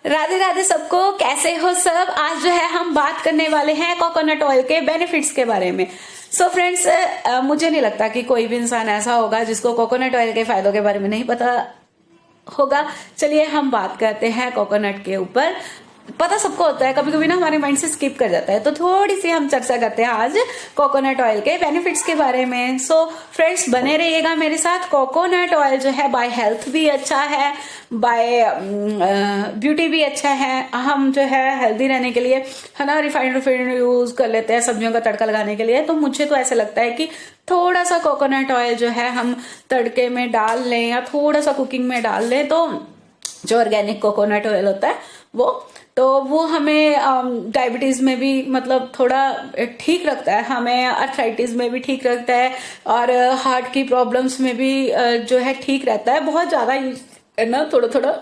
राधे राधे सबको, कैसे हो सब। आज जो है हम बात करने वाले हैं कोकोनट ऑयल के बेनिफिट्स के बारे में। सो फ्रेंड्स, मुझे नहीं लगता कि कोई भी इंसान ऐसा होगा जिसको कोकोनट ऑयल के फायदों के बारे में नहीं पता होगा। चलिए हम बात करते हैं कोकोनट के ऊपर। पता सबको होता है, कभी कभी ना हमारे माइंड से स्किप कर जाता है, तो थोड़ी सी हम चर्चा करते हैं आज कोकोनट ऑयल के बेनिफिट्स के बारे में। सो फ्रेंड्स, बने रहिएगा मेरे साथ। कोकोनट ऑयल जो है बाय हेल्थ भी अच्छा है, बाय ब्यूटी भी अच्छा है। हम जो है हेल्दी रहने के लिए है ना रिफाइंड यूज कर लेते हैं सब्जियों का तड़का लगाने के लिए। तो मुझे तो ऐसा लगता है कि थोड़ा सा कोकोनट ऑयल जो है हम तड़के में डाल लें या थोड़ा सा कुकिंग में डाल लें, तो जो ऑर्गेनिक कोकोनट ऑयल होता है वो हमें डायबिटीज में भी मतलब थोड़ा ठीक रखता है, हमें अर्थराइटिस में भी ठीक रखता है, और हार्ट की प्रॉब्लम्स में भी जो है ठीक रहता है। बहुत ज्यादा यूज करना, थोड़ा थोड़ा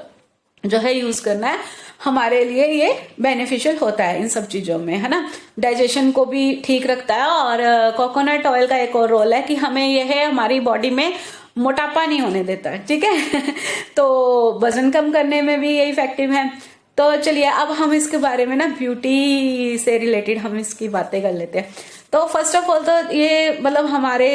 जो है यूज करना है, हमारे लिए ये बेनिफिशियल होता है इन सब चीजों में, है ना। डाइजेशन को भी ठीक रखता है, और कोकोनट ऑयल का एक और रोल है कि हमें यह हमारी बॉडी में मोटापा नहीं होने देता है, ठीक है। तो वजन कम करने में भी ये इफेक्टिव है। तो चलिए अब हम इसके बारे में ना ब्यूटी से रिलेटेड हम इसकी बातें कर लेते हैं। तो फर्स्ट ऑफ ऑल तो ये मतलब हमारे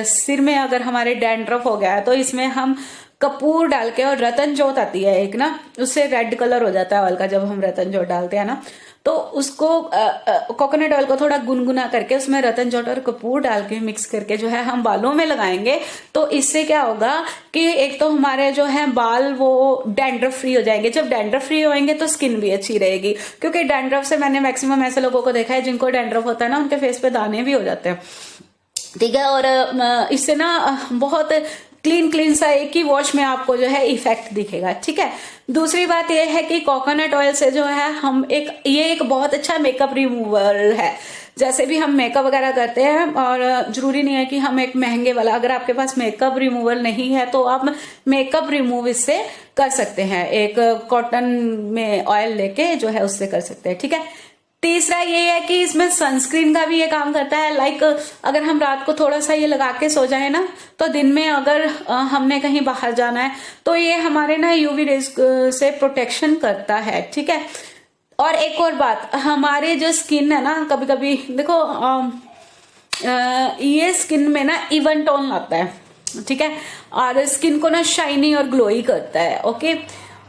सिर में अगर हमारे डैंड्रफ हो गया है तो इसमें हम कपूर डाल के, और रतन जोत आती है एक ना, उससे रेड कलर हो जाता है ऑयल का जब हम रतन जोत डालते हैं ना, तो उसको कोकोनट ऑयल को थोड़ा गुनगुना करके उसमें रतन जोत और कपूर डाल के मिक्स करके जो है हम बालों में लगाएंगे। तो इससे क्या होगा कि एक तो हमारे जो है बाल वो डैंड्रफ फ्री हो जाएंगे। जब डैंड्रफ फ्री होंगे तो स्किन भी अच्छी रहेगी, क्योंकि डैंड्रफ से मैंने मैक्सिमम ऐसे लोगों को देखा है जिनको डैंड्रफ होता है ना, उनके फेस पे दाने भी हो जाते हैं, ठीक है। और इससे ना बहुत क्लीन सा एक ही वॉश में आपको जो है इफेक्ट दिखेगा, ठीक है। दूसरी बात यह है कि कोकोनट ऑयल से जो है हम ये एक बहुत अच्छा मेकअप रिमूवर है। जैसे भी हम मेकअप वगैरह करते हैं, और जरूरी नहीं है कि हम एक महंगे वाला, अगर आपके पास मेकअप रिमूवर नहीं है तो आप मेकअप रिमूव इससे कर सकते हैं, एक कॉटन में ऑयल लेके जो है उससे कर सकते हैं, ठीक है। तीसरा ये है कि इसमें सनस्क्रीन का भी ये काम करता है। लाइक अगर हम रात को थोड़ा सा ये लगा के सो जाए ना, तो दिन में अगर हमने कहीं बाहर जाना है तो ये हमारे ना यूवी रेज से प्रोटेक्शन करता है, ठीक है। और एक और बात, हमारे जो स्किन है ना, कभी कभी देखो ये स्किन में ना इवन टोन लाता है, ठीक है, और स्किन को ना शाइनी और ग्लोई करता है, ओके।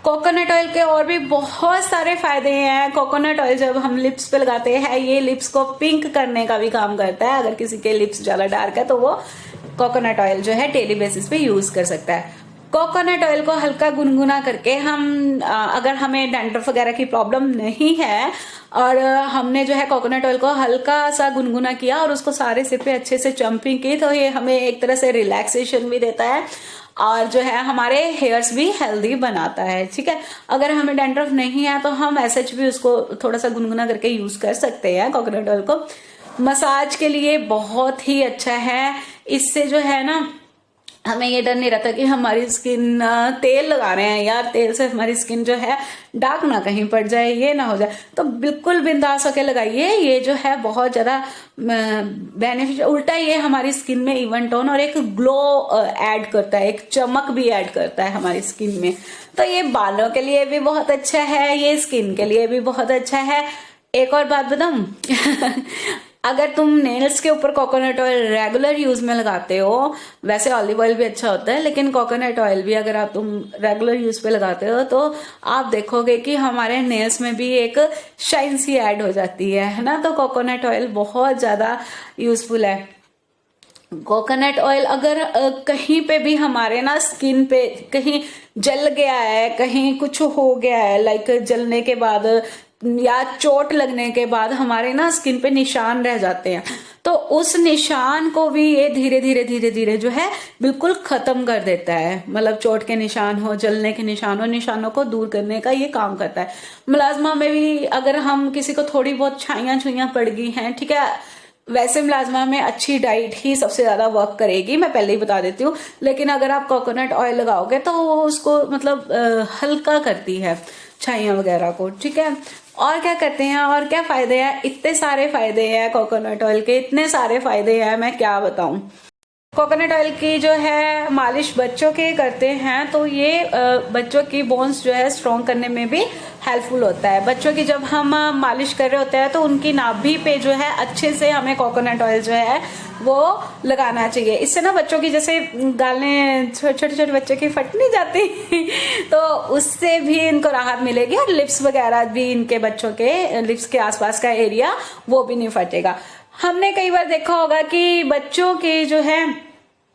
कोकोनट ऑयल के और भी बहुत सारे फायदे हैं। कोकोनट ऑयल जब हम लिप्स पे लगाते हैं, ये लिप्स को पिंक करने का भी काम करता है। अगर किसी के लिप्स ज्यादा डार्क है तो वो कोकोनट ऑयल जो है डेली बेसिस पे यूज कर सकता है। कोकोनट ऑयल को हल्का गुनगुना करके हम अगर हमें डैंड्रफ वगैरह की प्रॉब्लम नहीं है, और हमने जो है कोकोनट ऑयल को हल्का सा गुनगुना किया और उसको सारे सिर पे अच्छे से चम्पिंग की, तो ये हमें एक तरह से रिलैक्सेशन भी देता है, और जो है हमारे हेयर्स भी हेल्दी बनाता है, ठीक है। अगर हमें डैंड्रफ नहीं है तो हम ऐसे भी उसको थोड़ा सा गुनगुना करके यूज कर सकते हैं कोकोनट ऑयल को। मसाज के लिए बहुत ही अच्छा है। इससे जो है ना हमें ये डर नहीं रहता कि हमारी स्किन तेल लगा रहे हैं यार, तेल से हमारी स्किन जो है डार्क ना कहीं पड़ जाए, ये ना हो जाए। तो बिल्कुल बिंदास होके लगाइए, ये जो है बहुत ज्यादा बेनिफिशियल। उल्टा ये हमारी स्किन में इवन टोन और एक ग्लो ऐड करता है, एक चमक भी ऐड करता है हमारी स्किन में। तो ये बालों के लिए भी बहुत अच्छा है, ये स्किन के लिए भी बहुत अच्छा है। एक और बात बताऊं अगर तुम नेल्स के ऊपर कोकोनट ऑयल रेगुलर यूज में लगाते हो, वैसे ऑलिव ऑयल भी अच्छा होता है, लेकिन कोकोनट ऑयल भी अगर आप तुम रेगुलर यूज पे लगाते हो तो आप देखोगे कि हमारे नेल्स में भी एक शाइन सी ऐड हो जाती है ना। तो कोकोनट ऑयल बहुत ज्यादा यूजफुल है। कोकोनट ऑयल अगर कहीं पे भी हमारे ना स्किन पे कहीं जल गया है, कहीं कुछ हो गया है, लाइक जलने के बाद या चोट लगने के बाद हमारे ना स्किन पे निशान रह जाते हैं, तो उस निशान को भी ये धीरे धीरे जो है बिल्कुल खत्म कर देता है। मतलब चोट के निशान हो, जलने के निशान हो, निशानों को दूर करने का ये काम करता है। मुलाजमा में भी अगर हम किसी को थोड़ी बहुत छाइयां छुइयां पड़ गई हैं, ठीक है, वैसे मुलाजमा में अच्छी डाइट ही सबसे ज्यादा वर्क करेगी, मैं पहले ही बता देती हूँ। लेकिन अगर आप कोकोनट ऑयल लगाओगे तो वो उसको मतलब हल्का करती है छाइयां वगैरह को, ठीक है। और क्या करते हैं, और क्या फायदे हैं, इतने सारे फायदे हैं कोकोनट ऑयल के, इतने सारे फायदे हैं, मैं क्या बताऊं। कोकोनट ऑयल की जो है मालिश बच्चों के करते हैं तो ये बच्चों की बोन्स जो है स्ट्रॉन्ग करने में भी हेल्पफुल होता है। बच्चों की जब हम मालिश कर रहे होते हैं तो उनकी नाभि पे जो है अच्छे से हमें कोकोनट ऑयल जो है वो लगाना चाहिए। इससे ना बच्चों की जैसे गालें छोटे छोटे बच्चों की फट नहीं जाती तो उससे भी इनको राहत मिलेगी और लिप्स वगैरह भी इनके बच्चों के लिप्स के आसपास का एरिया वो भी नहीं फटेगा। हमने कई बार देखा होगा कि बच्चों के जो है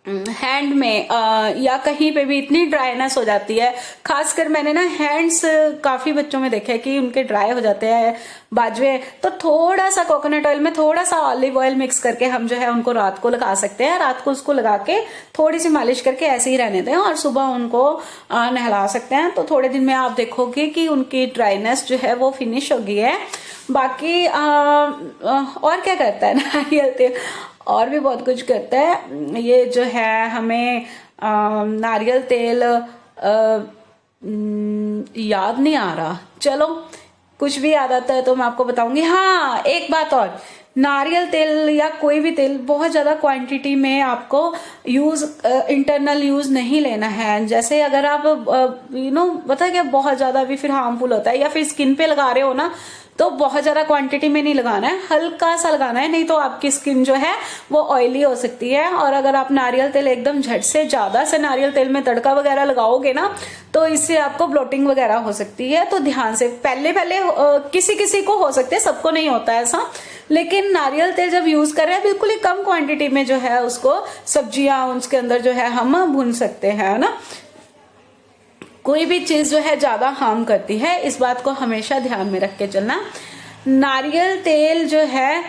हैंड में या कहीं पे भी इतनी ड्राइनेस हो जाती है, खासकर मैंने ना हैंड्स काफी बच्चों में देखे कि उनके ड्राई हो जाते हैं बाजुए, तो थोड़ा सा कोकोनट ऑयल में थोड़ा सा ऑलिव ऑयल मिक्स करके हम जो है उनको रात को लगा सकते हैं। रात को उसको लगा के थोड़ी सी मालिश करके ऐसे ही रहने दें और सुबह उनको नहला सकते हैं। तो थोड़े दिन में आप देखोगे कि उनकी ड्राइनेस जो है वो फिनिश हो गई है। बाकी और क्या करता है नारियल तेल, और भी बहुत कुछ करता है। ये जो है हमें नारियल तेल याद नहीं आ रहा, चलो कुछ भी याद आता है तो मैं आपको बताऊंगी। हाँ, एक बात और, नारियल तेल या कोई भी तेल बहुत ज्यादा क्वांटिटी में आपको इंटरनल यूज नहीं लेना है। जैसे अगर आप पता क्या बहुत ज्यादा भी फिर हार्मफुल होता है, या फिर स्किन पे लगा रहे हो ना तो बहुत ज्यादा क्वांटिटी में नहीं लगाना है, हल्का सा लगाना है, नहीं तो आपकी स्किन जो है वो ऑयली हो सकती है। और अगर आप नारियल तेल एकदम झट से ज्यादा से नारियल तेल में तड़का वगैरह लगाओगे ना तो इससे आपको ब्लोटिंग वगैरह हो सकती है। तो ध्यान से पहले किसी किसी को हो सकते है, सबको नहीं होता है ऐसा, लेकिन नारियल तेल जब यूज कर रहे हैं बिल्कुल ही कम क्वांटिटी में जो है उसको सब्जियां उसके अंदर जो है हम भून सकते हैं ना। कोई भी चीज जो है ज्यादा हार्म करती है, इस बात को हमेशा ध्यान में रख के चलना। नारियल तेल जो है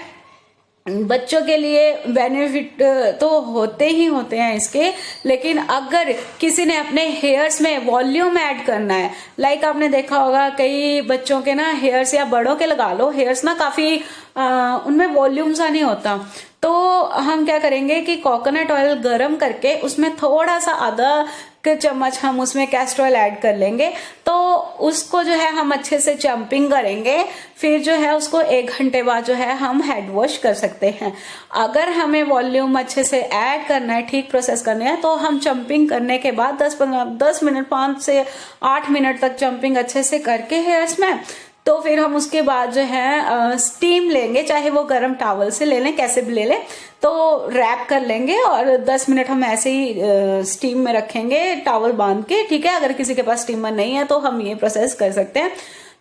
बच्चों के लिए बेनिफिट तो होते ही होते हैं इसके, लेकिन अगर किसी ने अपने हेयर्स में वॉल्यूम ऐड करना है, लाइक आपने देखा होगा कई बच्चों के ना हेयर्स, या बड़ों के लगा लो हेयर्स ना काफी उनमें वॉल्यूम सा नहीं होता, तो हम क्या करेंगे कि कोकोनट ऑयल गरम करके उसमें थोड़ा सा आधा चम्मच हम उसमें कैस्टर ऑयल ऐड कर लेंगे, तो उसको जो है हम अच्छे से चम्पिंग करेंगे। फिर जो है उसको 1 घंटे बाद जो है हम हेड वॉश कर सकते हैं। अगर हमें वॉल्यूम अच्छे से ऐड करना है, ठीक प्रोसेस करने हैं, तो हम चम्पिंग करने के बाद 10 मिनट 5 से 8 मिनट तक चम्पिंग अच्छे से करके हेयर्स में, तो फिर हम उसके बाद जो है स्टीम लेंगे, चाहे वो गर्म टॉवल से ले लें, कैसे भी ले लें, तो रैप कर लेंगे और 10 मिनट हम ऐसे ही स्टीम में रखेंगे टॉवल बांध के, ठीक है। अगर किसी के पास स्टीमर नहीं है तो हम ये प्रोसेस कर सकते हैं।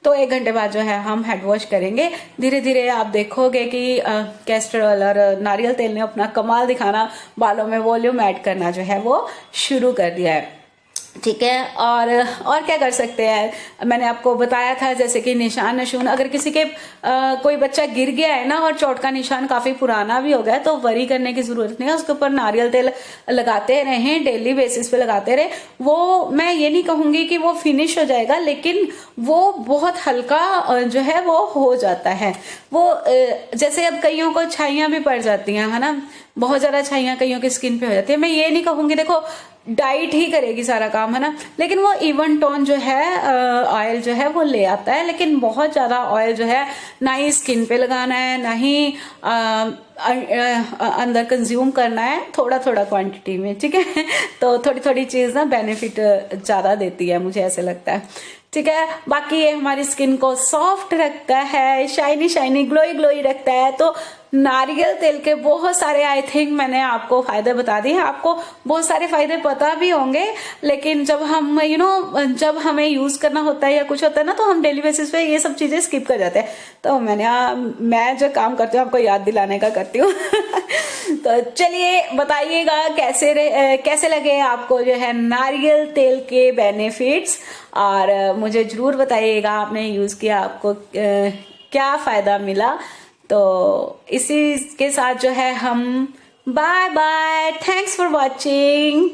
तो 1 घंटे बाद जो है हम हेड वॉश करेंगे। धीरे धीरे आप देखोगे कि कैस्टर ऑयल और नारियल तेल ने अपना कमाल दिखाना, बालों में वॉल्यूम ऐड करना जो है वो शुरू कर दिया है, ठीक है। और क्या कर सकते हैं, मैंने आपको बताया था जैसे कि निशान नशून, अगर किसी के कोई बच्चा गिर गया है ना और चोट का निशान काफी पुराना भी हो गया तो वरी करने की जरूरत नहीं है, उसके ऊपर नारियल तेल लगाते रहें, डेली बेसिस पे लगाते रहे। वो मैं ये नहीं कहूंगी कि वो फिनिश हो जाएगा, लेकिन वो बहुत हल्का जो है वो हो जाता है। वो जैसे अब कईयों को छाइयां भी पड़ जाती हैं, है ना, बहुत ज्यादा छाइयां कईयों की स्किन पे हो जाती है। मैं ये नहीं कहूंगी, देखो डाइट ही करेगी सारा काम, है ना, लेकिन वो इवन टोन जो है ऑयल जो है वो ले आता है। लेकिन बहुत ज्यादा ऑयल जो है ना ही स्किन पे लगाना है, ना ही अंदर कंज्यूम करना है, थोड़ा थोड़ा क्वांटिटी में, ठीक है। तो थोड़ी थोड़ी चीज ना बेनिफिट ज्यादा देती है, मुझे ऐसे लगता है, ठीक है। बाकी ये हमारी स्किन को सॉफ्ट रखता है, शाइनी शाइनी ग्लोई ग्लोई रखता है। तो नारियल तेल के बहुत सारे, आई थिंक मैंने आपको फायदे बता दिए हैं, आपको बहुत सारे फायदे पता भी होंगे, लेकिन जब हम जब हमें यूज करना होता है या कुछ होता है ना, तो हम डेली बेसिस पे ये सब चीजें स्किप कर जाते हैं। तो मैं जो काम करती हूँ आपको याद दिलाने का करती हूँ तो चलिए बताइएगा कैसे लगे आपको जो है नारियल तेल के बेनिफिट्स, और मुझे जरूर बताइएगा आपने यूज किया, आपको क्या फायदा मिला। तो इसी के साथ जो है हम bye bye, thanks for watching.